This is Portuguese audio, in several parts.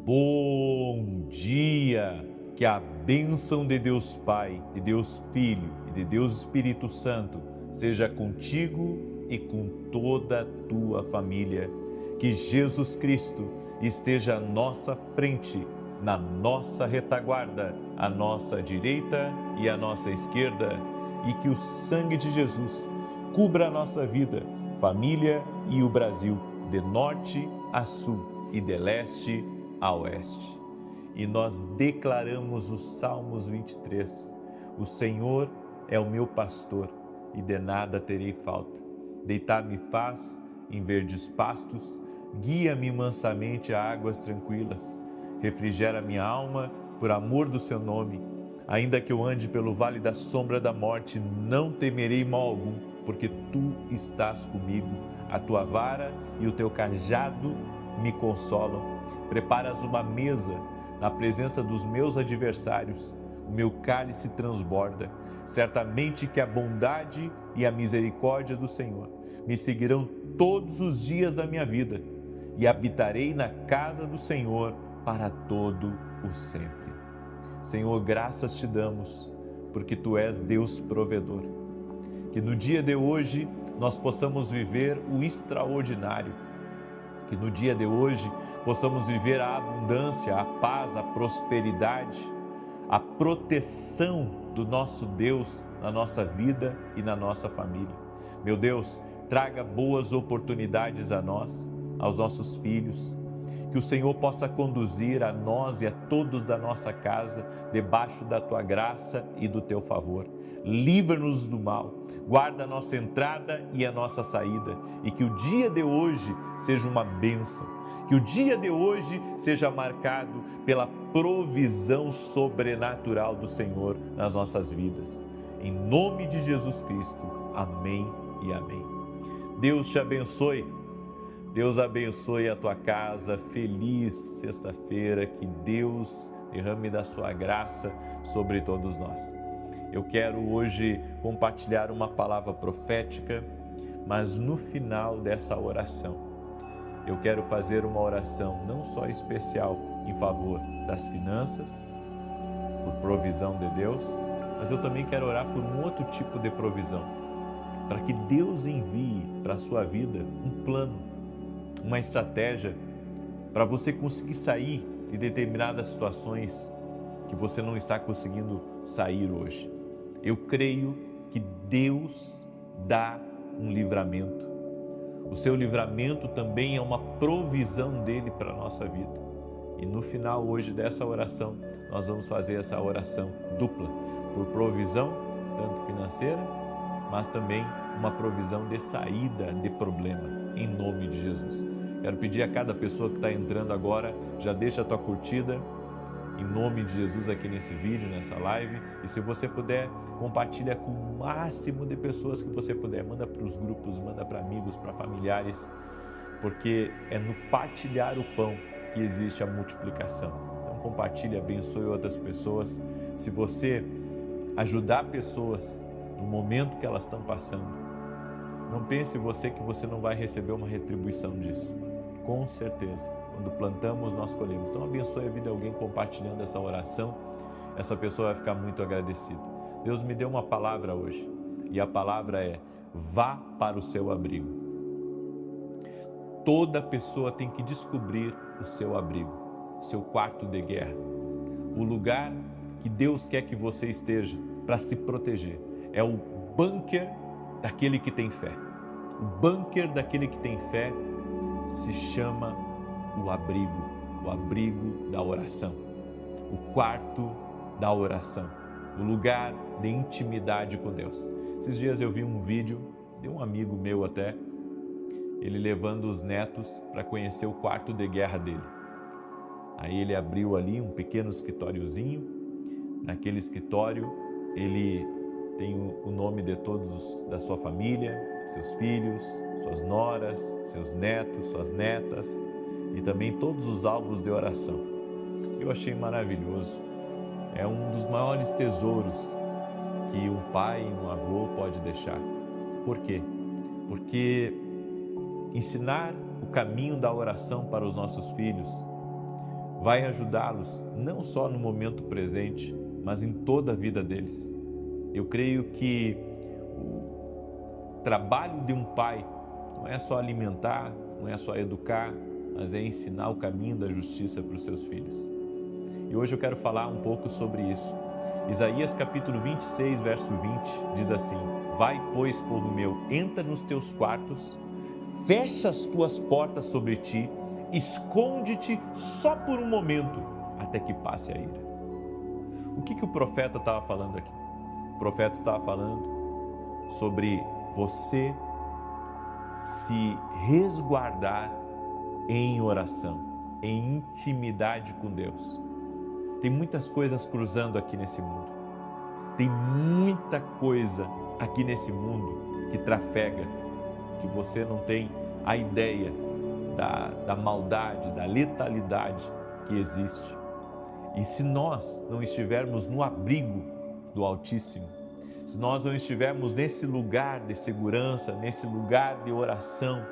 Bom dia! Que a bênção de Deus Pai, de Deus Filho e de Deus Espírito Santo seja contigo e com toda a tua família. Que Jesus Cristo esteja à nossa frente, na nossa retaguarda, à nossa direita e à nossa esquerda, e que o sangue de Jesus cubra a nossa vida, família e o Brasil, de norte a sul e de leste a oeste. E nós declaramos os Salmos 23. O Senhor é o meu pastor e de nada terei falta. Deitar-me faz em verdes pastos, guia-me mansamente a águas tranquilas. Refrigera minha alma por amor do seu nome. Ainda que eu ande pelo vale da sombra da morte, não temerei mal algum, porque tu estás comigo. A tua vara e o teu cajado me consolam. Preparas uma mesa na presença dos meus adversários. O meu cálice transborda. Certamente que a bondade e a misericórdia do Senhor me seguirão todos os dias da minha vida, e habitarei na casa do Senhor para todo o sempre. Senhor, graças te damos, porque tu és Deus provedor. Que no dia de hoje nós possamos viver o extraordinário. Que no dia de hoje possamos viver a abundância, a paz, a prosperidade, a proteção do nosso Deus na nossa vida e na nossa família. Meu Deus, traga boas oportunidades a nós, aos nossos filhos. Que o Senhor possa conduzir a nós e a todos da nossa casa debaixo da tua graça e do teu favor. Livra-nos do mal, guarda a nossa entrada e a nossa saída, e que o dia de hoje seja uma bênção, que o dia de hoje seja marcado pela provisão sobrenatural do Senhor nas nossas vidas. Em nome de Jesus Cristo, amém e amém. Deus te abençoe. Deus abençoe a tua casa. Feliz sexta-feira, que Deus derrame da sua graça sobre todos nós. Eu quero hoje compartilhar uma palavra profética, mas no final dessa oração, eu quero fazer uma oração não só especial em favor das finanças, por provisão de Deus, mas eu também quero orar por um outro tipo de provisão, para que Deus envie para a sua vida um plano, uma estratégia para você conseguir sair de determinadas situações que você não está conseguindo sair hoje. Eu creio que Deus dá um livramento. O seu livramento também é uma provisão dele para a nossa vida. E no final hoje dessa oração, nós vamos fazer essa oração dupla, por provisão, tanto financeira, mas também uma provisão de saída de problema, em nome de Jesus. Quero pedir a cada pessoa que está entrando agora, já deixa a tua curtida, em nome de Jesus aqui nesse vídeo, nessa live, e se você puder, compartilha com o máximo de pessoas que você puder, manda para os grupos, manda para amigos, para familiares, porque é no partilhar o pão que existe a multiplicação. Então compartilhe, abençoe outras pessoas. Se você ajudar pessoas no momento que elas estão passando, não pense você que você não vai receber uma retribuição disso. Com certeza, quando plantamos, nós colhemos. Então abençoe a vida de alguém compartilhando essa oração. Essa pessoa vai ficar muito agradecida. Deus me deu uma palavra hoje, e a palavra é: vá para o seu abrigo. Toda pessoa tem que descobrir o seu abrigo, o seu quarto de guerra, o lugar que Deus quer que você esteja para se proteger. É o bunker daquele que tem fé. O bunker daquele que tem fé se chama o abrigo da oração, o quarto da oração, o lugar de intimidade com Deus. Esses dias eu vi um vídeo de um amigo meu até, ele levando os netos para conhecer o quarto de guerra dele. Aí ele abriu ali um pequeno escritóriozinho. Naquele escritório ele tem o nome de todos da sua família, seus filhos, suas noras, seus netos, suas netas, e também todos os alvos de oração. Eu achei maravilhoso. É um dos maiores tesouros que um pai e um avô pode deixar. Por quê? Porque ensinar o caminho da oração para os nossos filhos vai ajudá-los não só no momento presente, mas em toda a vida deles. Eu creio que o trabalho de um pai não é só alimentar, não é só educar, mas é ensinar o caminho da justiça para os seus filhos. E hoje eu quero falar um pouco sobre isso. Isaías capítulo 26, verso 20, diz assim: Vai, pois, povo meu, entra nos teus quartos, fecha as tuas portas sobre ti, esconde-te só por um momento, até que passe a ira. O que o profeta estava falando aqui? O profeta estava falando sobre você se resguardar em oração, em intimidade com Deus. Tem muitas coisas cruzando aqui nesse mundo. Tem muita coisa aqui nesse mundo que trafega, que você não tem a ideia da maldade, da letalidade que existe. E se nós não estivermos no abrigo do Altíssimo, se nós não estivermos nesse lugar de segurança, nesse lugar de oração,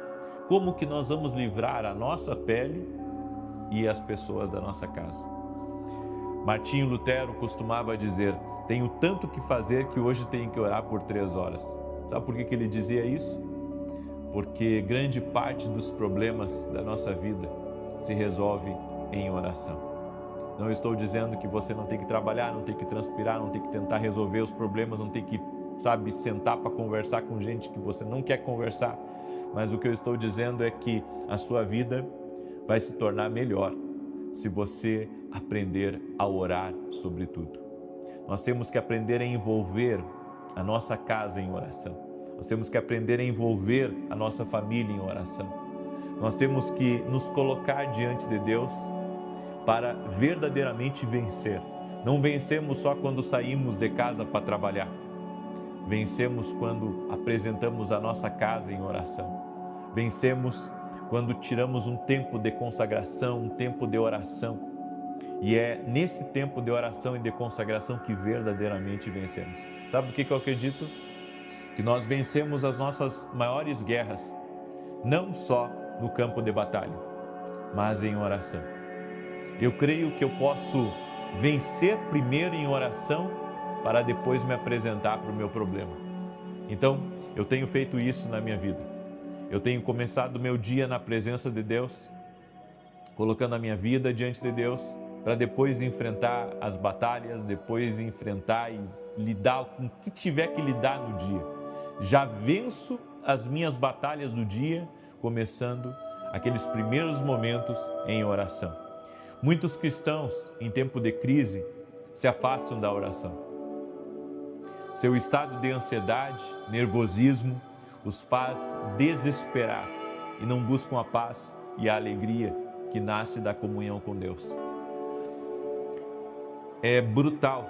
como que nós vamos livrar a nossa pele e as pessoas da nossa casa? Martinho Lutero costumava dizer: tenho tanto que fazer que hoje tenho que orar por 3 horas. Sabe por que ele dizia isso? Porque grande parte dos problemas da nossa vida se resolve em oração. Não estou dizendo que você não tem que trabalhar, não tem que transpirar, não tem que tentar resolver os problemas, não tem que, sentar para conversar com gente que você não quer conversar. Mas o que eu estou dizendo é que a sua vida vai se tornar melhor se você aprender a orar sobre tudo. Nós temos que aprender a envolver a nossa casa em oração. Nós temos que aprender a envolver a nossa família em oração. Nós temos que nos colocar diante de Deus para verdadeiramente vencer. Não vencemos só quando saímos de casa para trabalhar. Vencemos quando apresentamos a nossa casa em oração. Vencemos quando tiramos um tempo de consagração, um tempo de oração. E é nesse tempo de oração e de consagração que verdadeiramente vencemos. Sabe o que eu acredito? Que nós vencemos as nossas maiores guerras, não só no campo de batalha, mas em oração. Eu creio que eu posso vencer primeiro em oração para depois me apresentar para o meu problema. Então, eu tenho feito isso na minha vida. Eu tenho começado o meu dia na presença de Deus, colocando a minha vida diante de Deus, para depois enfrentar as batalhas, depois enfrentar e lidar com o que tiver que lidar no dia. Já venço as minhas batalhas do dia, começando aqueles primeiros momentos em oração. Muitos cristãos, em tempo de crise, se afastam da oração. Seu estado de ansiedade, nervosismo, os faz desesperar e não buscam a paz e a alegria que nasce da comunhão com Deus. É brutal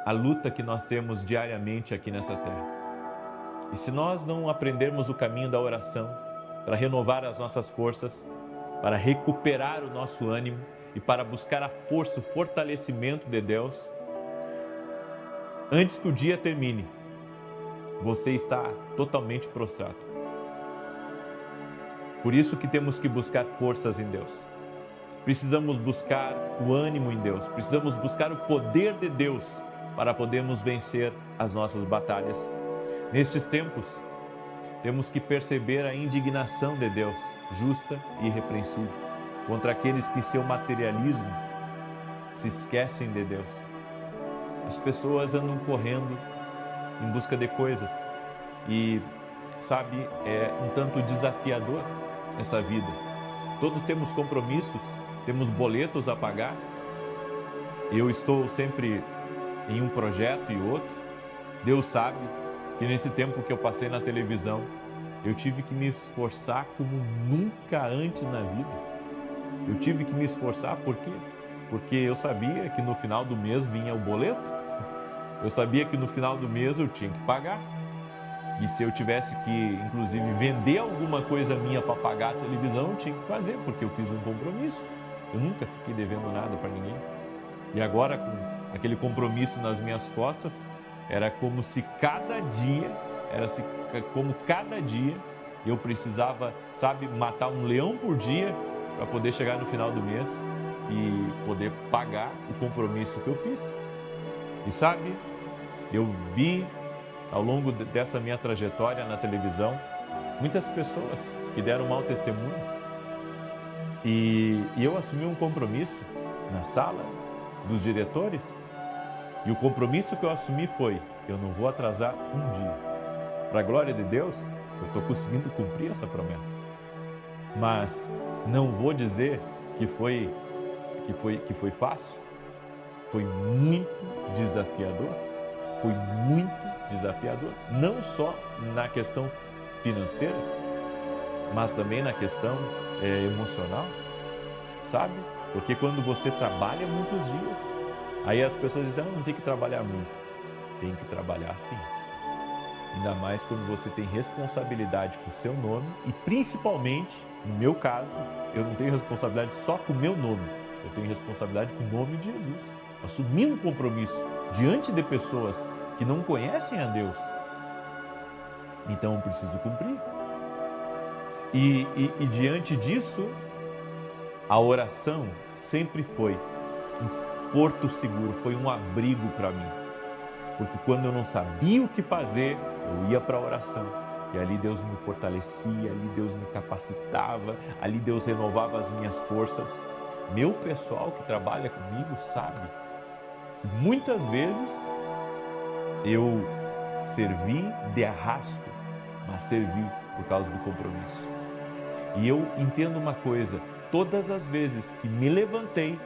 a luta que nós temos diariamente aqui nessa terra. E se nós não aprendermos o caminho da oração para renovar as nossas forças, para recuperar o nosso ânimo e para buscar a força, o fortalecimento de Deus, antes que o dia termine, você está totalmente prostrado. Por isso que temos que buscar forças em Deus. Precisamos buscar o ânimo em Deus, precisamos buscar o poder de Deus para podermos vencer as nossas batalhas. Nestes tempos, temos que perceber a indignação de Deus, justa e irrepreensível, contra aqueles que em seu materialismo se esquecem de Deus. As pessoas andam correndo em busca de coisas e, é um tanto desafiador essa vida. Todos temos compromissos, temos boletos a pagar. Eu estou sempre em um projeto e outro. Deus sabe que nesse tempo que eu passei na televisão, eu tive que me esforçar como nunca antes na vida. Eu tive que me esforçar, por quê? Porque eu sabia que no final do mês vinha o boleto. Eu sabia que no final do mês eu tinha que pagar. E se eu tivesse que, inclusive, vender alguma coisa minha para pagar a televisão, eu tinha que fazer, porque eu fiz um compromisso. Eu nunca fiquei devendo nada para ninguém. E agora, com aquele compromisso nas minhas costas, era como se cada dia eu precisava, matar um leão por dia para poder chegar no final do mês e poder pagar o compromisso que eu fiz. E sabe, eu vi ao longo dessa minha trajetória na televisão muitas pessoas que deram mau testemunho e eu assumi um compromisso na sala dos diretores e o compromisso que eu assumi foi: eu não vou atrasar um dia. Para a glória de Deus, eu estou conseguindo cumprir essa promessa. Mas não vou dizer que foi fácil. Foi muito desafiador. Foi muito desafiador. Não só na questão financeira, mas também na questão emocional, sabe? Porque quando você trabalha muitos dias, aí as pessoas dizem: não tem que trabalhar muito. Tem que trabalhar sim. Ainda mais quando você tem responsabilidade com o seu nome e principalmente, no meu caso, eu não tenho responsabilidade só com o meu nome, eu tenho responsabilidade com o nome de Jesus. Assumir um compromisso diante de pessoas que não conhecem a Deus, então eu preciso cumprir. E diante disso, a oração sempre foi um porto seguro, foi um abrigo para mim. Porque quando eu não sabia o que fazer, eu ia para a oração. E ali Deus me fortalecia, ali Deus me capacitava, ali Deus renovava as minhas forças. Meu pessoal que trabalha comigo sabe que muitas vezes eu servi de arrasto, mas servi por causa do compromisso. E eu entendo uma coisa: todas as vezes que me levantei,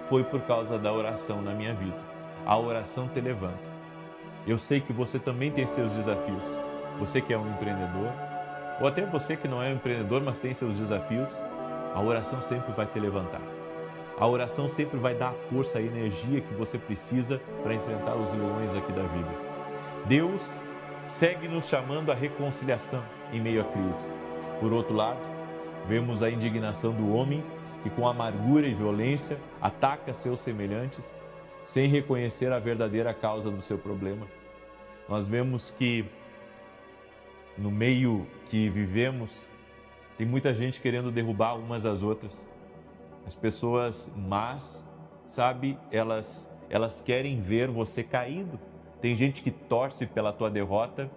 foi por causa da oração na minha vida. A oração te levanta. Eu sei que você também tem seus desafios. Você que é um empreendedor, ou até você que não é um empreendedor, mas tem seus desafios, a oração sempre vai te levantar. A oração sempre vai dar a força, a energia que você precisa para enfrentar os leões aqui da vida. Deus segue nos chamando à reconciliação em meio à crise. Por outro lado, vemos a indignação do homem que com amargura e violência ataca seus semelhantes, sem reconhecer a verdadeira causa do seu problema. Nós vemos que no meio que vivemos, tem muita gente querendo derrubar umas às outras. As pessoas más, sabe, elas querem ver você caído. Tem gente que torce pela tua derrota,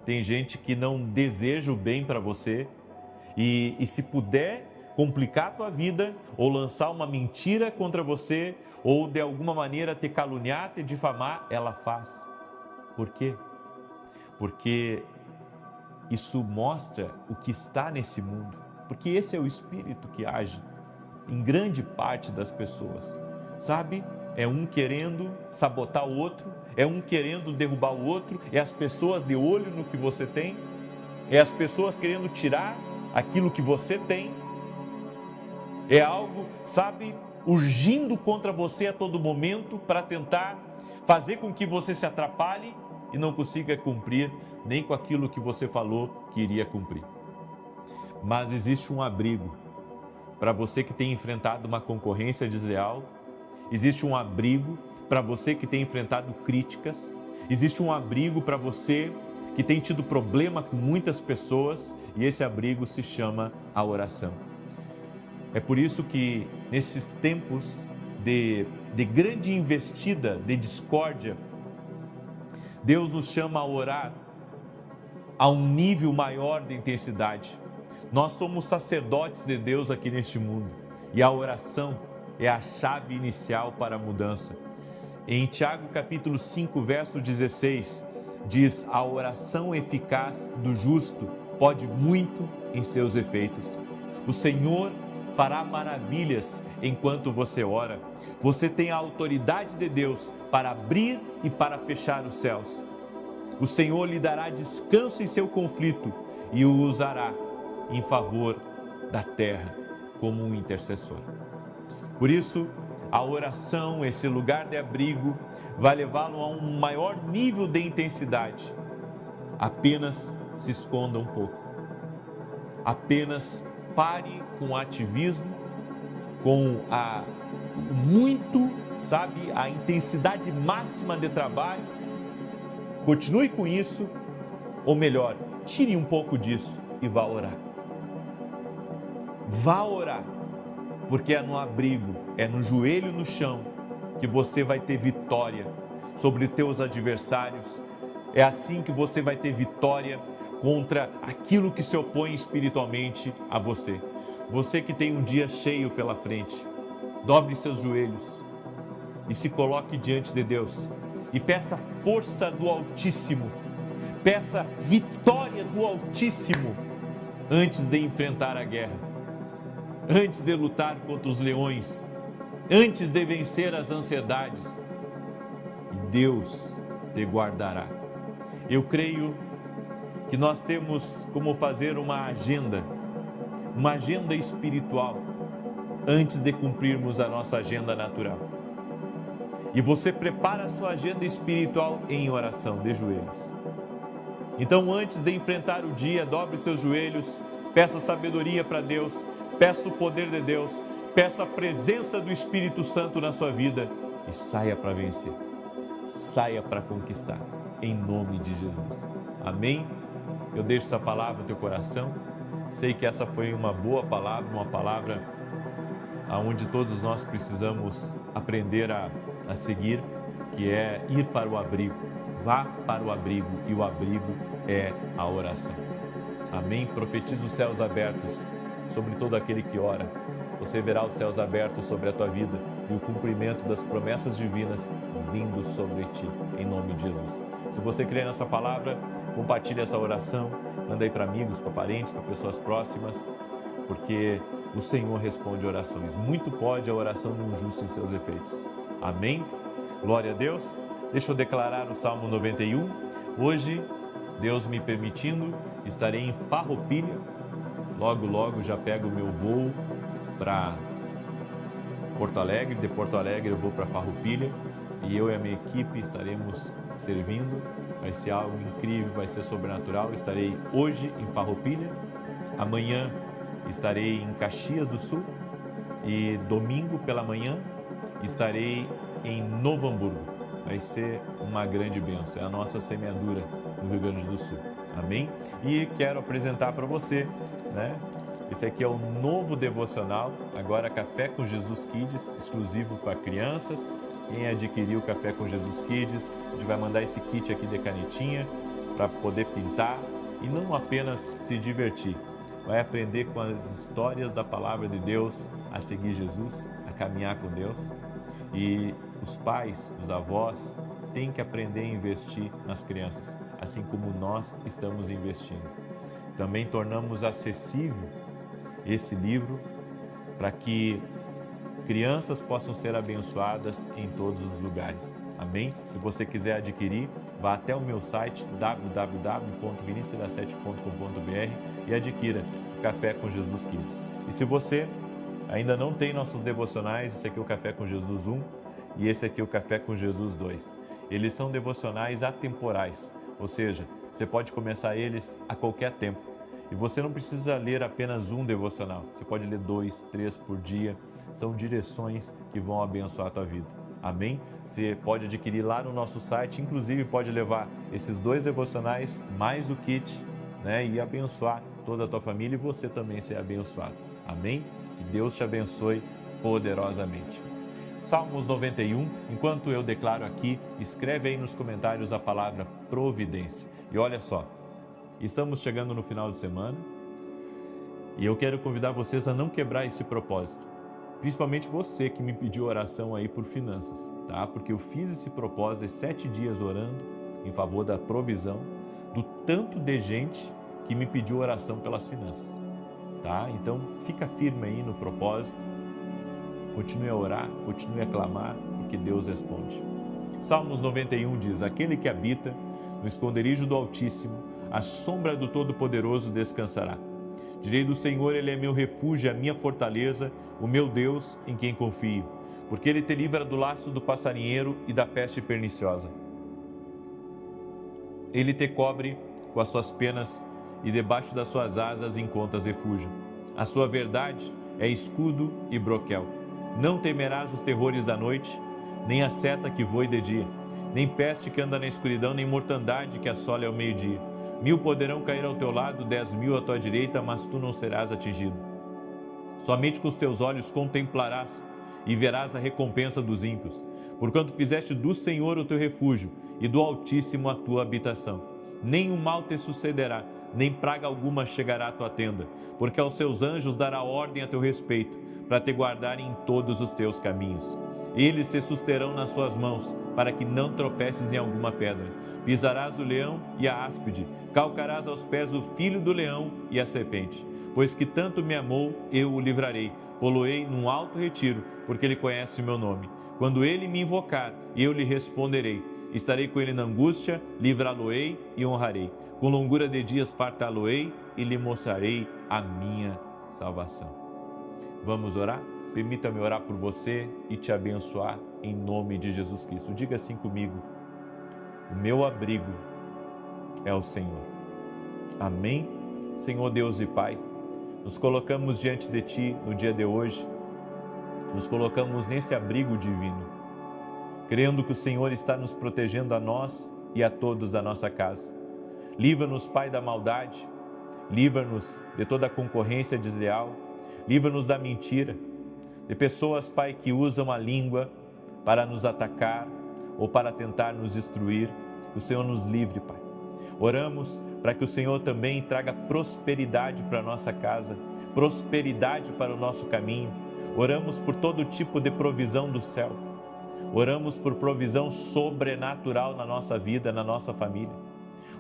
tem gente que não deseja o bem para você e se puder complicar a tua vida ou lançar uma mentira contra você ou de alguma maneira te caluniar, te difamar, ela faz. Por quê? Porque isso mostra o que está nesse mundo, porque esse é o espírito que age em grande parte das pessoas, sabe? É um querendo sabotar o outro, é um querendo derrubar o outro, é as pessoas de olho no que você tem, é as pessoas querendo tirar aquilo que você tem, é algo, sabe, urgindo contra você a todo momento para tentar fazer com que você se atrapalhe e não consiga cumprir nem com aquilo que você falou que iria cumprir. Mas existe um abrigo para você que tem enfrentado uma concorrência desleal, existe um abrigo para você que tem enfrentado críticas, existe um abrigo para você que tem tido problema com muitas pessoas e esse abrigo se chama a oração. É por isso que nesses tempos de grande investida, de discórdia, Deus nos chama a orar a um nível maior de intensidade. Nós somos sacerdotes de Deus aqui neste mundo e a oração é a chave inicial para a mudança. Em Tiago capítulo 5, verso 16, diz: a oração eficaz do justo pode muito em seus efeitos. O Senhor fará maravilhas enquanto você ora. Você tem a autoridade de Deus para abrir e para fechar os céus. O Senhor lhe dará descanso em seu conflito e o usará em favor da terra como um intercessor. Por isso, a oração, esse lugar de abrigo, vai levá-lo a um maior nível de intensidade. Apenas se esconda um pouco. Apenas pare com o ativismo, com a intensidade máxima de trabalho. Continue com isso, ou melhor, tire um pouco disso e vá orar. Vá orar, porque é no abrigo é no joelho no chão que você vai ter vitória sobre teus adversários. É assim que você vai ter vitória contra aquilo que se opõe espiritualmente a você. Você que tem um dia cheio pela frente, dobre seus joelhos e se coloque diante de Deus e peça força do Altíssimo, peça vitória do Altíssimo antes de enfrentar a guerra, antes de lutar contra os leões, antes de vencer as ansiedades. E Deus te guardará. Eu creio que nós temos como fazer uma agenda espiritual, antes de cumprirmos a nossa agenda natural. E você prepara a sua agenda espiritual em oração, de joelhos. Então, antes de enfrentar o dia, dobre seus joelhos, peça sabedoria para Deus, peça o poder de Deus, peça a presença do Espírito Santo na sua vida e saia para vencer, saia para conquistar, em nome de Jesus. Amém? Eu deixo essa palavra no teu coração. Sei que essa foi uma boa palavra, uma palavra onde todos nós precisamos aprender a seguir, que é ir para o abrigo. Vá para o abrigo, e o abrigo é a oração. Amém? Profetiza os céus abertos sobre todo aquele que ora. Você verá os céus abertos sobre a tua vida e o cumprimento das promessas divinas vindo sobre ti, em nome de Jesus. Se você crê nessa palavra, compartilhe essa oração, manda aí para amigos, para parentes, para pessoas próximas, porque o Senhor responde orações. Muito pode a oração de um justo em seus efeitos. Amém? Glória a Deus. Deixa eu declarar o Salmo 91. Hoje, Deus me permitindo, estarei em Farroupilha. Logo, logo já pego o meu voo para Porto Alegre. De Porto Alegre eu vou para Farroupilha e eu e a minha equipe estaremos servindo. Vai ser algo incrível, vai ser sobrenatural. Estarei hoje em Farroupilha, amanhã estarei em Caxias do Sul e domingo pela manhã estarei em Novo Hamburgo. Vai ser uma grande bênção, é a nossa semeadura no Rio Grande do Sul. Amém? E quero apresentar para você, né? Esse aqui é o novo devocional, agora Café com Jesus Kids, exclusivo para crianças. Quem adquirir o Café com Jesus Kids, a gente vai mandar esse kit aqui de canetinha para poder pintar e não apenas se divertir. Vai aprender com as histórias da palavra de Deus, a seguir Jesus, a caminhar com Deus. E os pais, os avós, têm que aprender a investir nas crianças, assim como nós estamos investindo. Também tornamos acessível esse livro para que crianças possam ser abençoadas em todos os lugares. Amém? Se você quiser adquirir, vá até o meu site www.vinicius7.com.br e adquira o Café com Jesus Kids. E se você ainda não tem nossos devocionais, esse aqui é o Café com Jesus 1 e esse aqui é o Café com Jesus 2. Eles são devocionais atemporais, ou seja, você pode começar eles a qualquer tempo. E você não precisa ler apenas um devocional, você pode ler 2, 3 por dia. São direções que vão abençoar a tua vida. Amém? Você pode adquirir lá no nosso site, inclusive pode levar esses 2 devocionais mais o kit, né, e abençoar toda a tua família e você também ser abençoado. Amém? Que Deus te abençoe poderosamente. Salmos 91, enquanto eu declaro aqui, escreve aí nos comentários a palavra providência. E olha só, estamos chegando no final de semana e eu quero convidar vocês a não quebrar esse propósito. Principalmente você que me pediu oração aí por finanças, tá? Porque eu fiz esse propósito de 7 dias orando em favor da provisão do tanto de gente que me pediu oração pelas finanças, tá? Então fica firme aí no propósito, continue a orar, continue a clamar, porque Deus responde. Salmos 91 diz: aquele que habita no esconderijo do Altíssimo, à sombra do Todo-Poderoso descansará. Direi do Senhor, Ele é meu refúgio, a minha fortaleza, o meu Deus em quem confio, porque Ele te livra do laço do passarinheiro e da peste perniciosa. Ele te cobre com as suas penas e debaixo das suas asas encontras refúgio. A sua verdade é escudo e broquel. Não temerás os terrores da noite, nem a seta que voe de dia, nem peste que anda na escuridão, nem mortandade que assola ao meio-dia. 1000 poderão cair ao teu lado, 10.000 à tua direita, mas tu não serás atingido. Somente com os teus olhos contemplarás e verás a recompensa dos ímpios, porquanto fizeste do Senhor o teu refúgio e do Altíssimo a tua habitação. Nenhum mal te sucederá, nem praga alguma chegará à tua tenda, porque aos seus anjos dará ordem a teu respeito, para te guardarem em todos os teus caminhos. Eles se susterão nas suas mãos, para que não tropeces em alguma pedra. Pisarás o leão e a áspide, calcarás aos pés o filho do leão e a serpente. Pois que tanto me amou, eu o livrarei, pô-lo-ei num alto retiro, porque ele conhece o meu nome. Quando ele me invocar, eu lhe responderei. Estarei com ele na angústia, livrá-lo-ei e honrarei. Com longura de dias fartá-lo-ei e lhe mostrarei a minha salvação. Vamos orar? Permita-me orar por você e te abençoar em nome de Jesus Cristo. Diga assim comigo: o meu abrigo é o Senhor. Amém? Senhor Deus e Pai, nos colocamos diante de Ti no dia de hoje, nos colocamos nesse abrigo divino, crendo que o Senhor está nos protegendo a nós e a todos da nossa casa. Livra-nos, Pai, da maldade, livra-nos de toda a concorrência desleal, livra-nos da mentira, de pessoas, Pai, que usam a língua para nos atacar ou para tentar nos destruir. Que o Senhor nos livre, Pai. Oramos para que o Senhor também traga prosperidade para a nossa casa, prosperidade para o nosso caminho. Oramos por todo tipo de provisão do céu. Oramos por provisão sobrenatural na nossa vida, na nossa família.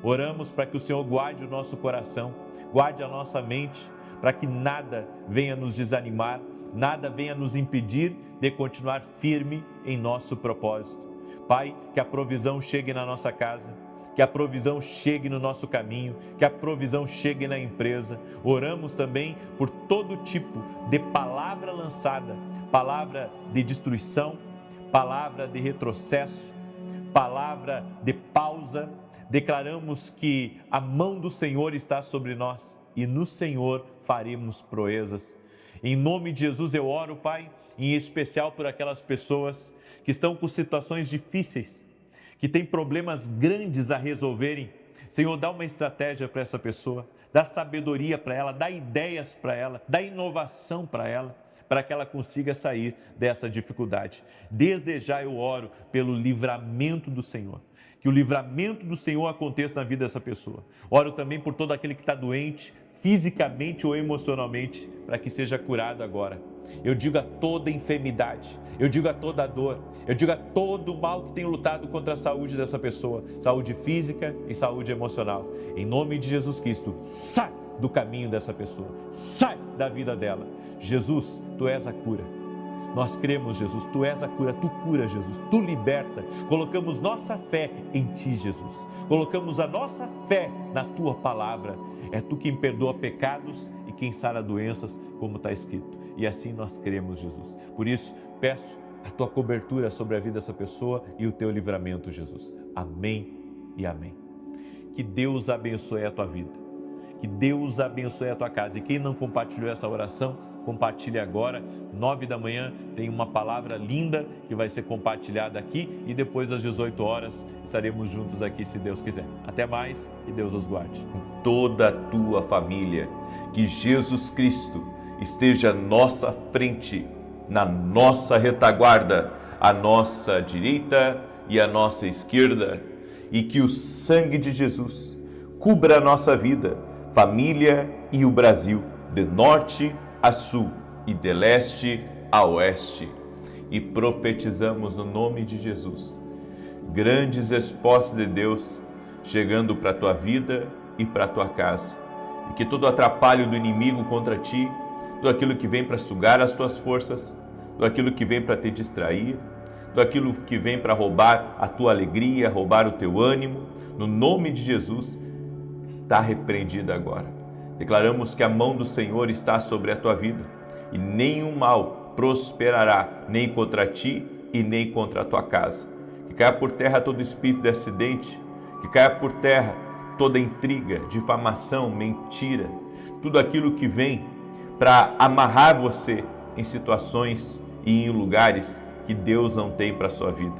Oramos para que o Senhor guarde o nosso coração, guarde a nossa mente, para que nada venha nos desanimar, nada venha nos impedir de continuar firme em nosso propósito. Pai, que a provisão chegue na nossa casa, que a provisão chegue no nosso caminho, que a provisão chegue na empresa. Oramos também por todo tipo de palavra lançada, palavra de destruição, palavra de retrocesso, palavra de pausa. Declaramos que a mão do Senhor está sobre nós e no Senhor faremos proezas. Em nome de Jesus eu oro, Pai, em especial por aquelas pessoas que estão com situações difíceis, que têm problemas grandes a resolverem. Senhor, dá uma estratégia para essa pessoa, dá sabedoria para ela, dá ideias para ela, dá inovação para ela, para que ela consiga sair dessa dificuldade. Desde já eu oro pelo livramento do Senhor, que o livramento do Senhor aconteça na vida dessa pessoa. Oro também por todo aquele que está doente, fisicamente ou emocionalmente, para que seja curado agora. Eu digo a toda enfermidade, eu digo a toda dor, eu digo a todo mal que tem lutado contra a saúde dessa pessoa, saúde física e saúde emocional. Em nome de Jesus Cristo, sai do caminho dessa pessoa, sai da vida dela. Jesus, Tu és a cura. Nós cremos, Jesus, Tu és a cura, Tu cura, Jesus, Tu liberta. Colocamos nossa fé em Ti, Jesus. Colocamos a nossa fé na Tua palavra. É Tu quem perdoa pecados e quem sara doenças, como está escrito. E assim nós cremos, Jesus. Por isso, peço a Tua cobertura sobre a vida dessa pessoa e o Teu livramento, Jesus. Amém e amém. Que Deus abençoe a tua vida. Que Deus abençoe a tua casa. E quem não compartilhou essa oração, compartilhe agora. 9 da manhã tem uma palavra linda que vai ser compartilhada aqui e depois às 18 horas estaremos juntos aqui, se Deus quiser. Até mais e Deus os guarde. Toda a tua família, que Jesus Cristo esteja à nossa frente, na nossa retaguarda, à nossa direita e à nossa esquerda, e que o sangue de Jesus cubra a nossa vida, família e o Brasil, de norte a sul e de leste a oeste. E profetizamos no nome de Jesus grandes respostas de Deus chegando para a tua vida e para a tua casa. E que todo atrapalho do inimigo contra ti, tudo aquilo que vem para sugar as tuas forças, tudo aquilo que vem para te distrair, tudo aquilo que vem para roubar a tua alegria, roubar o teu ânimo, no nome de Jesus, está repreendido agora. Declaramos que a mão do Senhor está sobre a tua vida e nenhum mal prosperará nem contra ti e nem contra a tua casa. Que caia por terra todo espírito de acidente, que caia por terra toda intriga, difamação, mentira, tudo aquilo que vem para amarrar você em situações e em lugares que Deus não tem para a sua vida.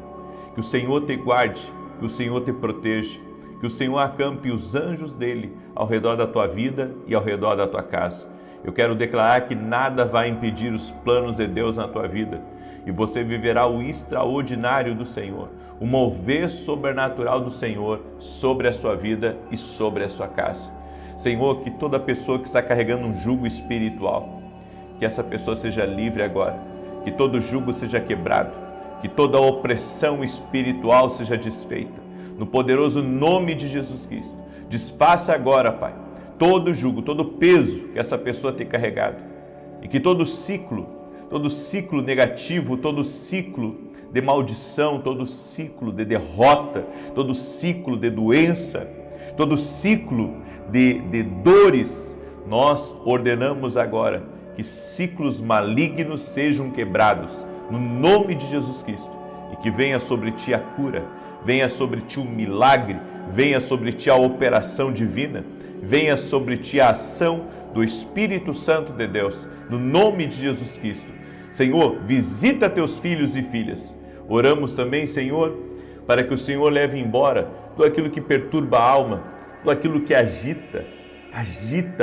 Que o Senhor te guarde, que o Senhor te proteja, que o Senhor acampe os anjos dele ao redor da tua vida e ao redor da tua casa. Eu quero declarar que nada vai impedir os planos de Deus na tua vida, e você viverá o extraordinário do Senhor, o mover sobrenatural do Senhor sobre a sua vida e sobre a sua casa. Senhor, que toda pessoa que está carregando um jugo espiritual, que essa pessoa seja livre agora, que todo jugo seja quebrado, que toda opressão espiritual seja desfeita. No poderoso nome de Jesus Cristo, desfaça agora, Pai, todo jugo, todo peso que essa pessoa tem carregado e que todo ciclo negativo, todo ciclo de maldição, todo ciclo de derrota, todo ciclo de doença, todo ciclo de dores, nós ordenamos agora que ciclos malignos sejam quebrados no nome de Jesus Cristo e que venha sobre ti a cura, venha sobre ti o milagre, venha sobre ti a operação divina, venha sobre ti a ação do Espírito Santo de Deus, no nome de Jesus Cristo. Senhor, visita teus filhos e filhas. Oramos também, Senhor, para que o Senhor leve embora tudo aquilo que perturba a alma, tudo aquilo que agita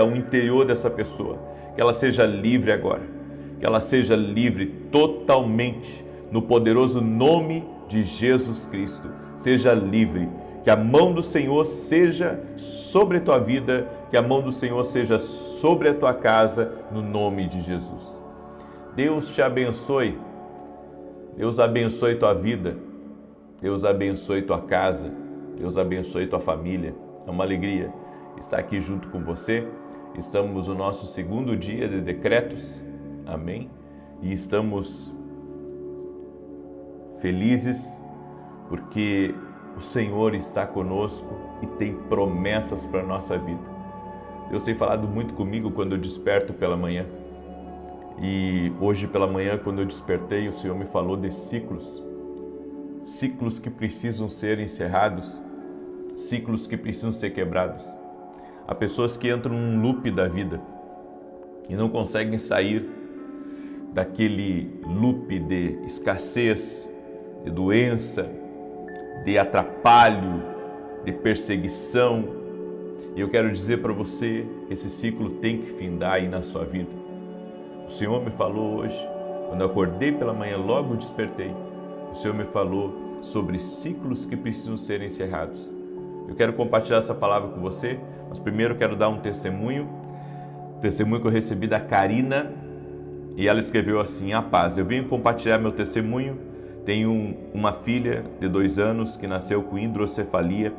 o interior dessa pessoa. Que ela seja livre agora, que ela seja livre totalmente, no poderoso nome de Jesus Cristo. Seja livre, que a mão do Senhor seja sobre a tua vida, que a mão do Senhor seja sobre a tua casa, no nome de Jesus. Deus te abençoe, Deus abençoe tua vida, Deus abençoe tua casa, Deus abençoe tua família. É uma alegria estar aqui junto com você. Estamos no nosso segundo dia de decretos, amém? E estamos felizes porque o Senhor está conosco e tem promessas para a nossa vida. Deus tem falado muito comigo quando eu desperto pela manhã. E hoje pela manhã, quando eu despertei, o Senhor me falou de ciclos que precisam ser encerrados, ciclos que precisam ser quebrados. Há pessoas que entram num loop da vida e não conseguem sair daquele loop de escassez, de doença, de atrapalho, de perseguição. E eu quero dizer para você que esse ciclo tem que findar aí na sua vida. O Senhor me falou hoje, quando eu acordei pela manhã, logo despertei, o Senhor me falou sobre ciclos que precisam ser encerrados. Eu quero compartilhar essa palavra com você, mas primeiro quero dar um testemunho que eu recebi da Karina, e ela escreveu assim: a paz, eu vim compartilhar meu testemunho. Tenho uma filha de 2 anos que nasceu com hidrocefalia.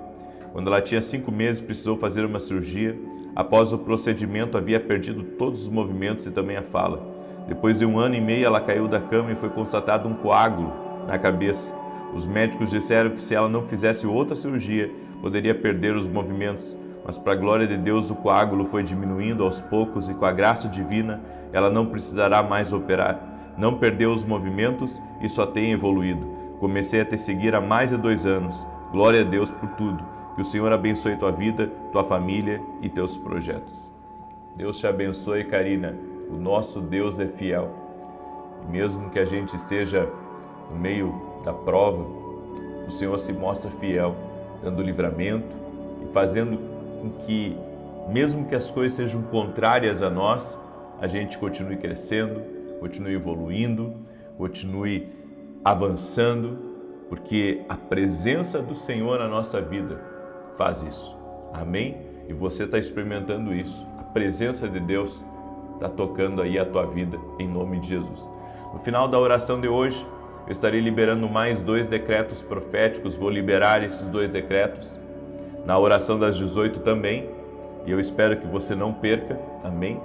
Quando ela tinha 5 meses, precisou fazer uma cirurgia. Após o procedimento, havia perdido todos os movimentos e também a fala. Depois de 1 ano e meio, ela caiu da cama e foi constatado um coágulo na cabeça. Os médicos disseram que se ela não fizesse outra cirurgia, poderia perder os movimentos. Mas para a glória de Deus, o coágulo foi diminuindo aos poucos e com a graça divina, ela não precisará mais operar. Não perdeu os movimentos e só tem evoluído. Comecei a te seguir há mais de 2 anos. Glória a Deus por tudo. Que o Senhor abençoe tua vida, tua família e teus projetos. Deus te abençoe, Karina. O nosso Deus é fiel. E mesmo que a gente esteja no meio da prova, o Senhor se mostra fiel, dando livramento e fazendo com que, mesmo que as coisas sejam contrárias a nós, a gente continue crescendo, continue evoluindo, continue avançando, porque a presença do Senhor na nossa vida faz isso. Amém? E você está experimentando isso. A presença de Deus está tocando aí a tua vida, em nome de Jesus. No final da oração de hoje, eu estarei liberando mais 2 decretos proféticos. Vou liberar esses 2 decretos na oração das 18 também. E eu espero que você não perca. Amém?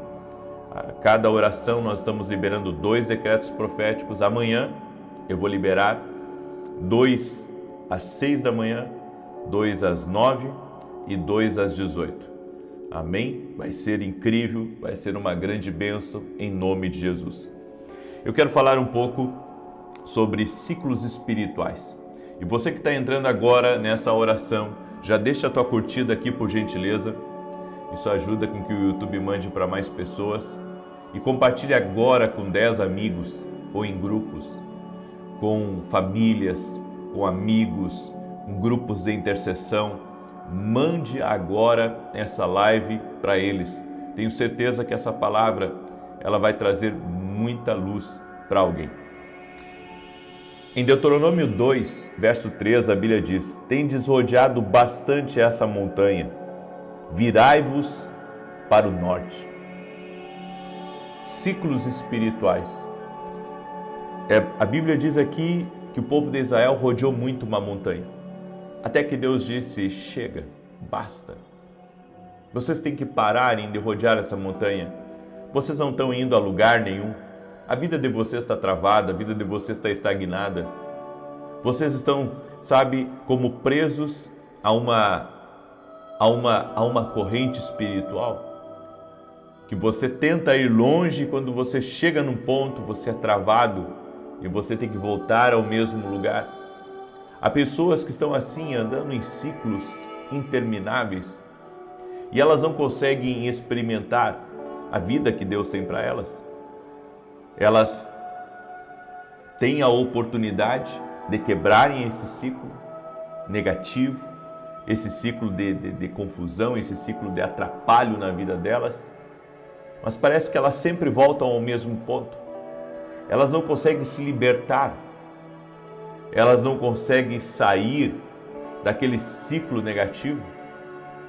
A cada oração nós estamos liberando 2 decretos proféticos. Amanhã eu vou liberar 2 às 6 da manhã, 2 às 9 e 2 às 18. Amém? Vai ser incrível, vai ser uma grande bênção em nome de Jesus. Eu quero falar um pouco sobre ciclos espirituais. E você que está entrando agora nessa oração, já deixa a tua curtida aqui por gentileza. Isso ajuda com que o YouTube mande para mais pessoas. E compartilhe agora com 10 amigos ou em grupos, com famílias, com amigos, em grupos de intercessão. Mande agora essa live para eles. Tenho certeza que essa palavra ela vai trazer muita luz para alguém. Em Deuteronômio 2, verso 3, a Bíblia diz: tendes rodeado bastante essa montanha, virai-vos para o norte. Ciclos espirituais. A Bíblia diz aqui que o povo de Israel rodeou muito uma montanha, até que Deus disse: chega, basta. Vocês têm que pararem de rodear essa montanha. Vocês não estão indo a lugar nenhum. A vida de vocês está travada, a vida de vocês está estagnada. Vocês estão, como presos a uma corrente espiritual. Que você tenta ir longe e quando você chega num ponto, você é travado e você tem que voltar ao mesmo lugar. Há pessoas que estão assim, andando em ciclos intermináveis e elas não conseguem experimentar a vida que Deus tem para elas. Elas têm a oportunidade de quebrarem esse ciclo negativo, esse ciclo de confusão, esse ciclo de atrapalho na vida delas, mas parece que elas sempre voltam ao mesmo ponto. Elas não conseguem se libertar, elas não conseguem sair daquele ciclo negativo,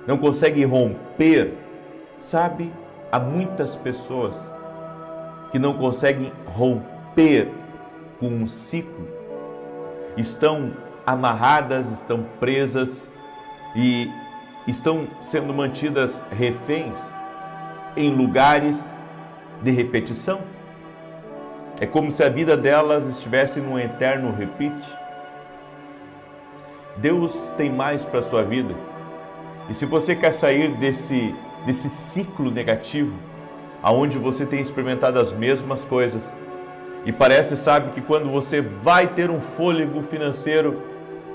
não conseguem romper. Há muitas pessoas que não conseguem romper com um ciclo, estão amarradas, estão presas e estão sendo mantidas reféns em lugares de repetição. É como se a vida delas estivesse num eterno repeat. Deus tem mais para a sua vida. E se você quer sair desse ciclo negativo, aonde você tem experimentado as mesmas coisas, e parece, que quando você vai ter um fôlego financeiro,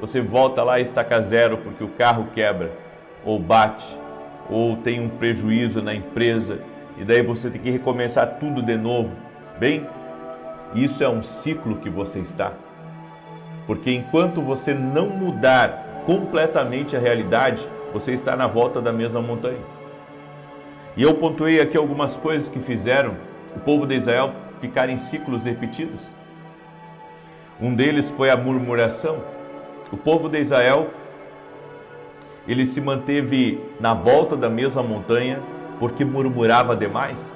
você volta lá e estaca zero porque o carro quebra, ou bate, ou tem um prejuízo na empresa, e daí você tem que recomeçar tudo de novo. Bem, isso é um ciclo que você está. Porque enquanto você não mudar completamente a realidade, você está na volta da mesma montanha. E eu pontuei aqui algumas coisas que fizeram o povo de Israel ficar em ciclos repetidos. Um deles foi a murmuração. O povo de Israel, ele se manteve na volta da mesma montanha porque murmurava demais.